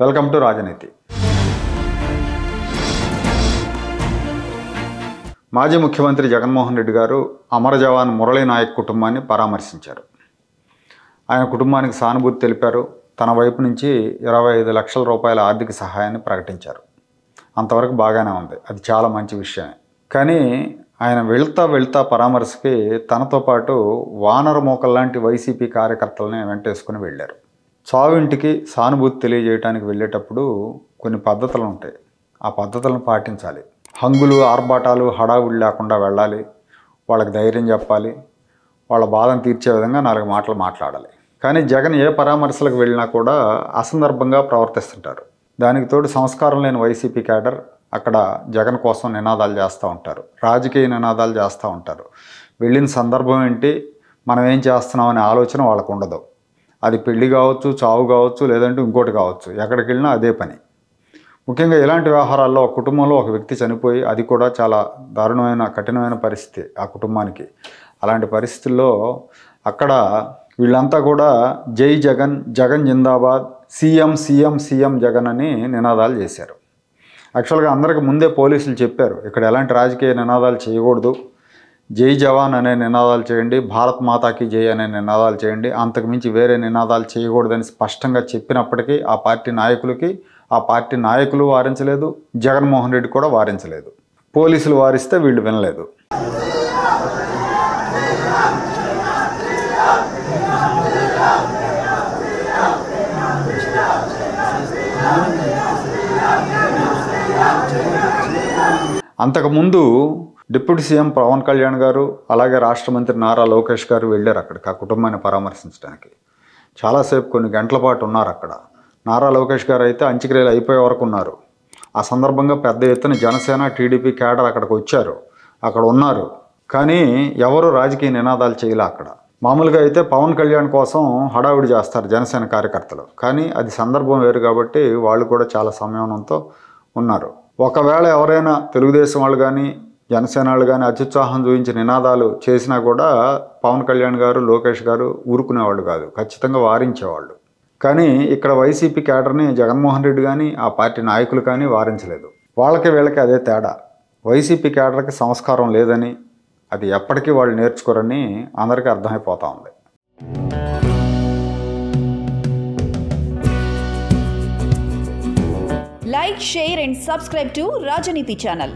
Welcome to రాజనీతి. మాజీ ముఖ్యమంత్రి జగన్మోహన్ రెడ్డి గారు అమర జవాన్ మురళీ నాయక్ కుటుంబాన్ని పరామర్శించారు. ఆయన కుటుంబానికి సానుభూతి తెలిపారు. తన వైపు నుంచి 25 లక్షల రూపాయల ఆర్థిక సహాయాన్ని ప్రకటించారు. అంతవరకు బాగానే ఉంది, అది చాలా మంచి విషయమే. కానీ ఆయన వెళ్తా పరామర్శకి తనతో పాటు వానర మోకల్లాంటి వైసీపీ కార్యకర్తలని వెంటేసుకుని వెళ్ళారు. చావింటికి సానుభూతి తెలియజేయడానికి వెళ్ళేటప్పుడు కొన్ని పద్ధతులు ఉంటాయి. ఆ పద్ధతులను పాటించాలి. హంగులు, ఆర్భాటాలు, హడావుడి లేకుండా వెళ్ళాలి. వాళ్ళకి ధైర్యం చెప్పాలి. వాళ్ళ బాధను తీర్చే విధంగా 4 మాటలు మాట్లాడాలి. కానీ జగన్ ఏ పరామర్శలకు వెళ్ళినా కూడా అసందర్భంగా ప్రవర్తిస్తుంటారు. దానికి తోడు సంస్కారం లేని వైసీపీ క్యాడర్ అక్కడ జగన్ కోసం నినాదాలు చేస్తూ ఉంటారు. రాజకీయ నినాదాలు చేస్తూ ఉంటారు. వెళ్ళిన సందర్భం ఏంటి, మనం ఏం చేస్తున్నాం అనే ఆలోచన వాళ్ళకు ఉండదు. అది పెళ్లి కావచ్చు, చావు కావచ్చు, లేదంటే ఇంకోటి కావచ్చు, ఎక్కడికి వెళ్ళినా అదే పని. ముఖ్యంగా ఇలాంటి వ్యవహారాల్లో ఒక కుటుంబంలో ఒక వ్యక్తి చనిపోయి, అది కూడా చాలా దారుణమైన కఠినమైన పరిస్థితి ఆ కుటుంబానికి. అలాంటి పరిస్థితుల్లో అక్కడ వీళ్ళంతా కూడా జై జగన్, జగన్ జిందాబాద్, సీఎం సీఎం సీఎం జగన్ అని నినాదాలు చేశారు. యాక్చువల్గా అందరికి ముందే పోలీసులు చెప్పారు, ఇక్కడ ఎలాంటి రాజకీయ నినాదాలు చేయకూడదు, జై జవాన్ అనే నినాదాలు చేయండి, భారత్ మాతాకి జై అనే నినాదాలు చేయండి, అంతకుమించి వేరే నినాదాలు చేయకూడదని స్పష్టంగా చెప్పినప్పటికీ ఆ పార్టీ నాయకులు వారించలేదు, జగన్మోహన్ రెడ్డి కూడా వారించలేదు. పోలీసులు వారిస్తే వీళ్ళు వినలేదు. అంతకుముందు డిప్యూటీ సీఎం పవన్ కళ్యాణ్ గారు, అలాగే రాష్ట్ర మంత్రి నారా లోకేష్ గారు వెళ్ళారు అక్కడికి ఆ కుటుంబాన్ని పరామర్శించడానికి. చాలాసేపు కొన్ని గంటల పాటు ఉన్నారు అక్కడ. నారా లోకేష్ గారు అయితే అంత్యక్రియలు అయిపోయే వరకు ఉన్నారు. ఆ సందర్భంగా పెద్ద ఎత్తున జనసేన, టీడీపీ క్యాడర్ అక్కడికి వచ్చారు, అక్కడ ఉన్నారు. కానీ ఎవరు రాజకీయ నినాదాలు చేయలే అక్కడ. మామూలుగా అయితే పవన్ కళ్యాణ్ కోసం హడావుడి చేస్తారు జనసేన కార్యకర్తలు. కానీ అది సందర్భం వేరు కాబట్టి వాళ్ళు కూడా చాలా సంయమనంతో ఉన్నారు. ఒకవేళ ఎవరైనా తెలుగుదేశం వాళ్ళు కానీ జనసేన వాళ్ళు కానీ అత్యుత్సాహం చూపించి నినాదాలు చేసినా కూడా పవన్ కళ్యాణ్ గారు, లోకేష్ గారు ఊరుకునేవాళ్ళు కాదు, ఖచ్చితంగా వారించేవాళ్ళు. కానీ ఇక్కడ వైసీపీ క్యాడర్ని జగన్మోహన్ రెడ్డి కానీ ఆ పార్టీ నాయకులు కానీ వారించలేదు. వాళ్ళకి వీళ్ళకి అదే తేడా. వైసీపీ క్యాడర్కి సంస్కారం లేదని, అది ఎప్పటికీ వాళ్ళు నేర్చుకోరని అందరికీ అర్థమైపోతూ ఉంది. Like, share and subscribe to Rajaniti channel.